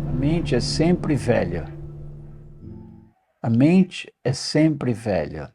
A mente é sempre velha. A mente é sempre velha.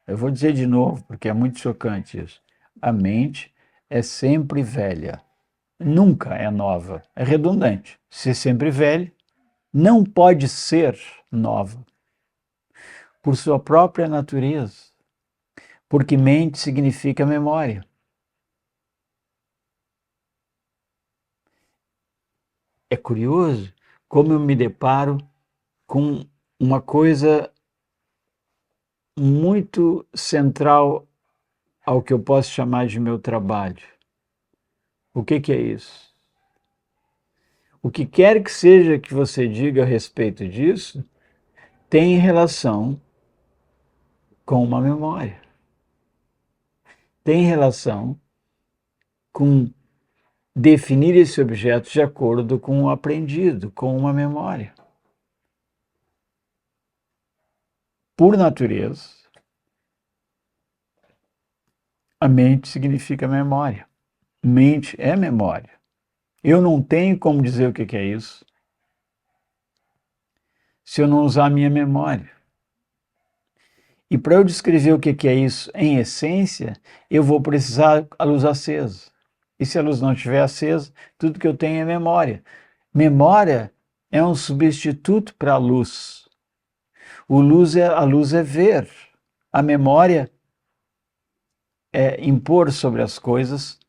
Eu vou dizer de novo, porque é muito chocante isso. A mente é sempre velha. Nunca é nova. É redundante. Se é sempre velha, não pode ser nova. Por sua própria natureza. Porque mente significa memória. É curioso como eu me deparo com uma coisa muito central ao que eu posso chamar de meu trabalho. O que é isso? O que quer que seja que você diga a respeito disso, tem relação com uma memória. Tem relação com definir esse objeto de acordo com o aprendido, com uma memória. Por natureza, a mente significa memória. Mente é memória. Eu não tenho como dizer o que é isso se eu não usar a minha memória. E para eu descrever o que é isso em essência, eu vou precisar a luz acesa. E se a luz não estiver acesa, tudo que eu tenho é memória. Memória é um substituto para a luz. A luz é ver. A memória é impor sobre as coisas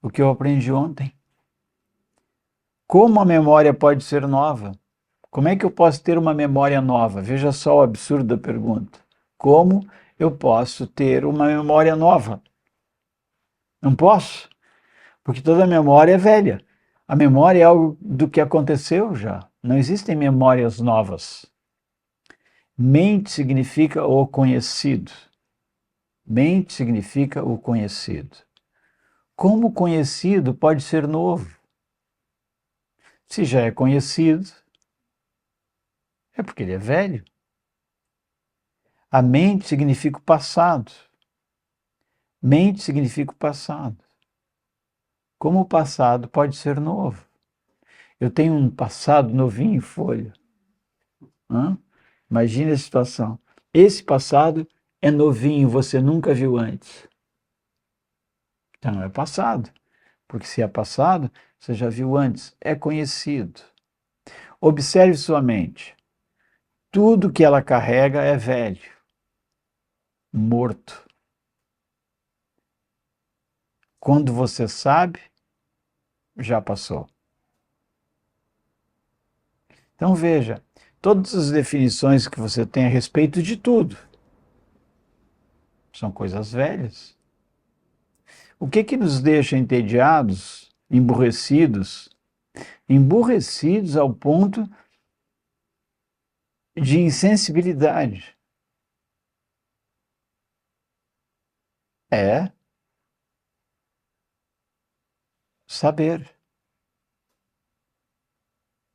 o que eu aprendi ontem. Como a memória pode ser nova? Como é que eu posso ter uma memória nova? Veja só o absurdo da pergunta. Como eu posso ter uma memória nova? Não posso, porque toda memória é velha. A memória é algo do que aconteceu já. Não existem memórias novas. Mente significa o conhecido. Mente significa o conhecido. Como o conhecido pode ser novo? Se já é conhecido, é porque ele é velho. A mente significa o passado. Mente significa o passado. Como o passado pode ser novo? Eu tenho um passado novinho em folha. Imagine a situação. Esse passado é novinho, você nunca viu antes. Então é passado. Porque se é passado, você já viu antes. É conhecido. Observe sua mente. Tudo que ela carrega é velho, morto. Quando você sabe, já passou. Então veja, todas as definições que você tem a respeito de tudo são coisas velhas. O que nos deixa entediados, emburrecidos, emburrecidos ao ponto de insensibilidade? É saber.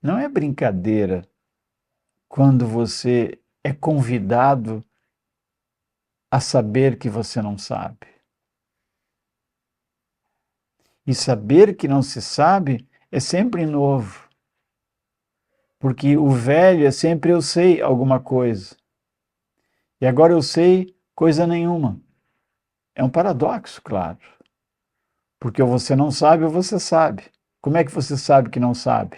Não é brincadeira quando você é convidado a saber que você não sabe. E saber que não se sabe é sempre novo. Porque o velho é sempre eu sei alguma coisa. E agora eu sei coisa nenhuma. É um paradoxo, claro. Porque ou você não sabe ou você sabe. Como é que você sabe que não sabe?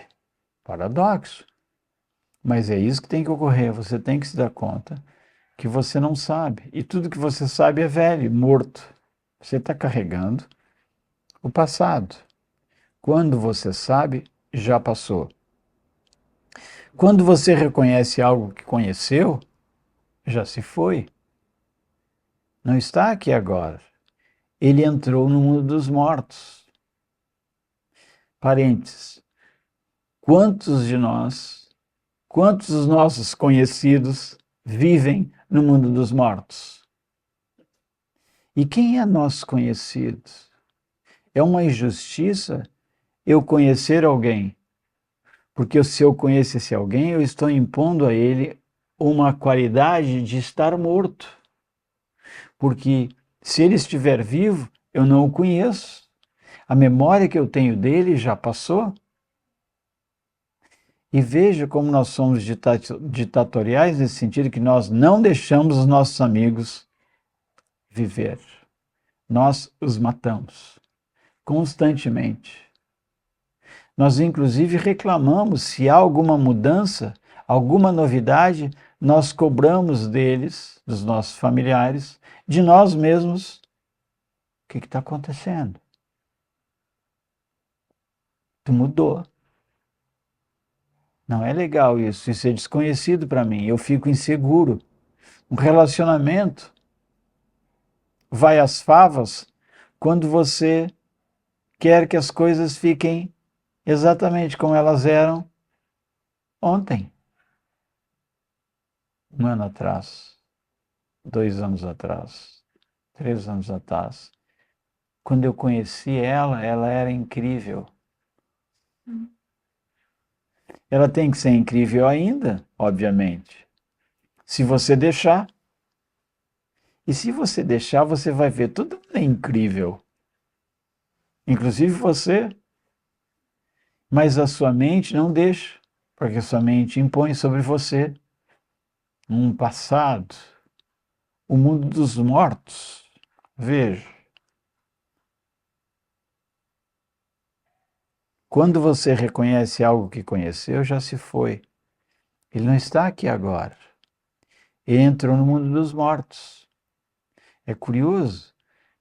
Paradoxo. Mas é isso que tem que ocorrer. Você tem que se dar conta que você não sabe. E tudo que você sabe é velho, morto. Você está carregando o passado. Quando você sabe, já passou. Quando você reconhece algo que conheceu, já se foi. Não está aqui agora. Ele entrou no mundo dos mortos. Parênteses. Quantos de nós, quantos dos nossos conhecidos vivem no mundo dos mortos? E quem é nosso conhecido? É uma injustiça eu conhecer alguém, porque se eu conhecesse alguém, eu estou impondo a ele uma qualidade de estar morto. Porque Se ele estiver vivo, eu não o conheço. A memória que eu tenho dele já passou. E veja como nós somos ditatoriais nesse sentido que nós não deixamos os nossos amigos viver. Nós os matamos constantemente. Nós, inclusive, reclamamos se há alguma mudança, alguma novidade, nós cobramos deles, dos nossos familiares, de nós mesmos. O que está acontecendo? Tu mudou. Não é legal isso, isso é desconhecido para mim, eu fico inseguro. Um relacionamento vai às favas quando você quer que as coisas fiquem exatamente como elas eram ontem. 1 ano atrás, 2 anos atrás, 3 anos atrás. Quando eu conheci ela, ela era incrível. Ela tem que ser incrível ainda, obviamente, se você deixar. E se você deixar, você vai ver tudo é incrível. Inclusive você. Mas a sua mente não deixa, porque a sua mente impõe sobre você um passado, o mundo dos mortos. Veja. Quando você reconhece algo que conheceu, já se foi. Ele não está aqui agora. Ele entrou no mundo dos mortos. É curioso,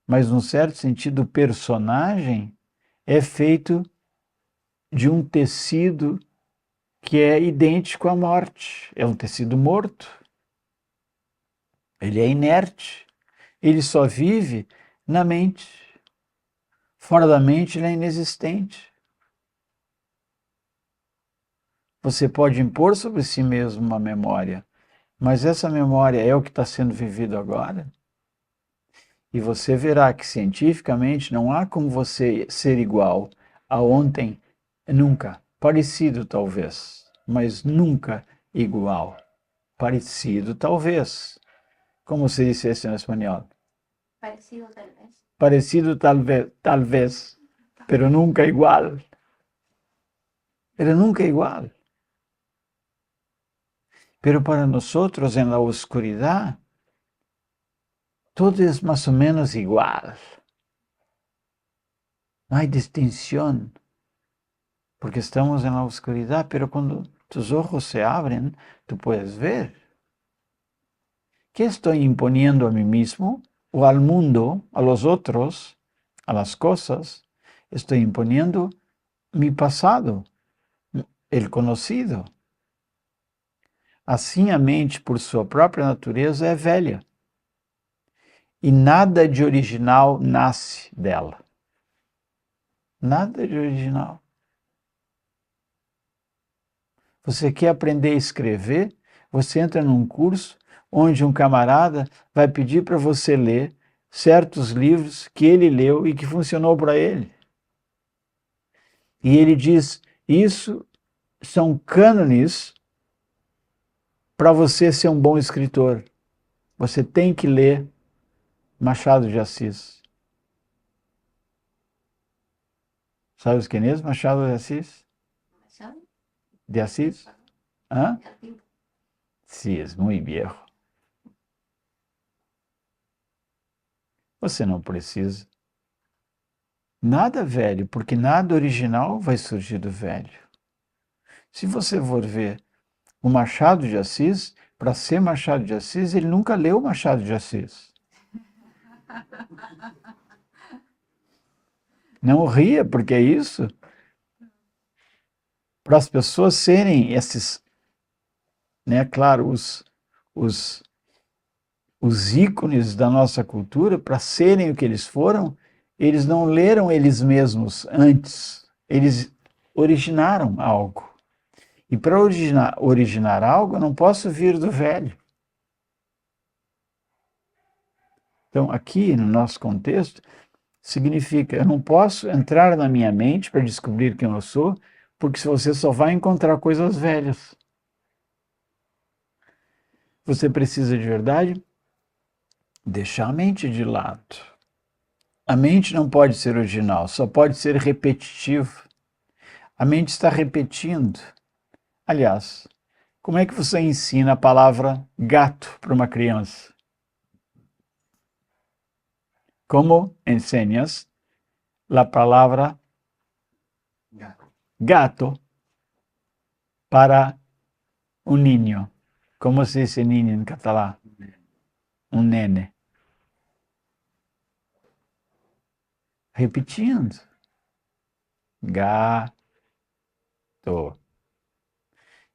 mas num certo sentido o personagem é feito de um tecido que é idêntico à morte. É um tecido morto. Ele é inerte. Ele só vive na mente. Fora da mente ele é inexistente. Você pode impor sobre si mesmo uma memória, mas essa memória é o que está sendo vivido agora? E você verá que cientificamente não há como você ser igual a ontem, nunca. Parecido talvez, mas nunca igual. Parecido talvez. Como se dissesse em espanhol? Parecido tal vez. Parecido talvez, pero nunca igual. Pero nunca igual. Pero para nosotros en la oscuridad, todo es más o menos igual. No hay distinción, porque estamos en la oscuridad, pero cuando tus ojos se abren, tú puedes ver. ¿Qué estoy imponiendo a mí mismo o al mundo, a los otros, a las cosas? Estoy imponiendo mi pasado, el conocido. Assim a mente, por sua própria natureza, é velha. E nada de original nasce dela. Nada de original. Você quer aprender a escrever? Você entra num curso onde um camarada vai pedir para você ler certos livros que ele leu e que funcionou para ele. E ele diz, isso são cânones para você ser um bom escritor. Você tem que ler Machado de Assis. ¿Sabes quién es Machado de Assis? ¿De Assis? ¿Ah? Sí, es muy viejo. Você não precisa. Nada velho, porque nada original vai surgir do velho. Se você for ver o Machado de Assis, para ser Machado de Assis, ele nunca leu Machado de Assis. Não ria, porque é isso. Para as pessoas serem esses, né, claro, os ícones da nossa cultura, para serem o que eles foram, eles não leram eles mesmos antes, eles originaram algo. E para originar algo, eu não posso vir do velho. Então, aqui no nosso contexto, significa, eu não posso entrar na minha mente para descobrir quem eu sou, porque você só vai encontrar coisas velhas. Você precisa de verdade deixar a mente de lado. A mente não pode ser original, só pode ser repetitivo. A mente está repetindo. Aliás, como é que você ensina a palavra gato para uma criança? Como enseñas la palabra gato para un niño? ¿Cómo se dice niño en catalán? Un nene. Repetindo. Gato.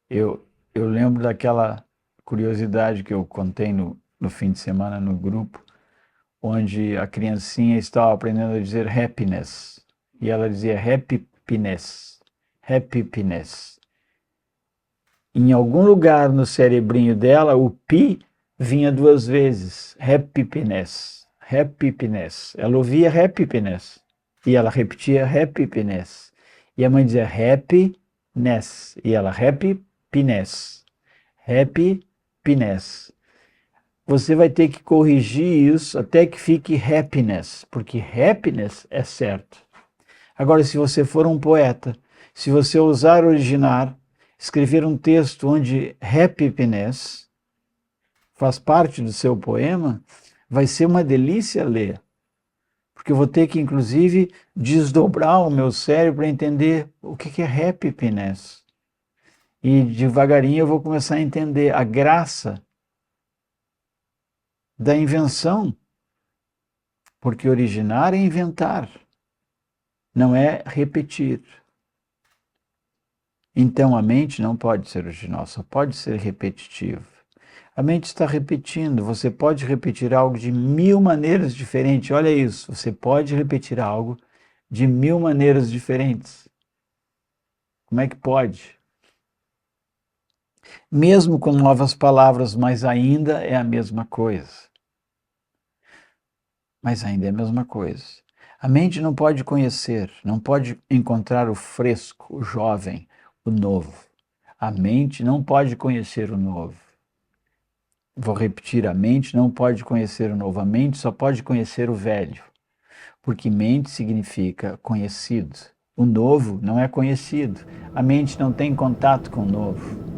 Eu lembro daquela curiosidade que eu contei no fim de semana no grupo, onde a criancinha estava aprendendo a dizer happiness. E ela dizia happiness. Happiness. Em algum lugar no cerebrinho dela, o pi vinha 2 vezes. Happiness. Happiness. Ela ouvia happiness. E ela repetia happiness. E a mãe dizia happiness. E ela happiness. Happiness. Você vai ter que corrigir isso até que fique happiness, porque happiness é certo. Agora, se você for um poeta, se você ousar originar, escrever um texto onde happiness faz parte do seu poema, vai ser uma delícia ler. Porque eu vou ter que, inclusive, desdobrar o meu cérebro para entender o que é happiness. E devagarinho eu vou começar a entender a graça da invenção. Porque originar é inventar, não é repetir. Então a mente não pode ser original, só pode ser repetitiva. A mente está repetindo, você pode repetir algo de 1000 maneiras diferentes. Olha isso, você pode repetir algo de 1000 maneiras diferentes. Como é que pode? Mesmo com novas palavras, mas ainda é a mesma coisa. Mas ainda é a mesma coisa. A mente não pode conhecer, não pode encontrar o fresco, o jovem, o novo. A mente não pode conhecer o novo. Vou repetir, a mente não pode conhecer o novo, a mente só pode conhecer o velho, porque mente significa conhecido. O novo não é conhecido, a mente não tem contato com o novo.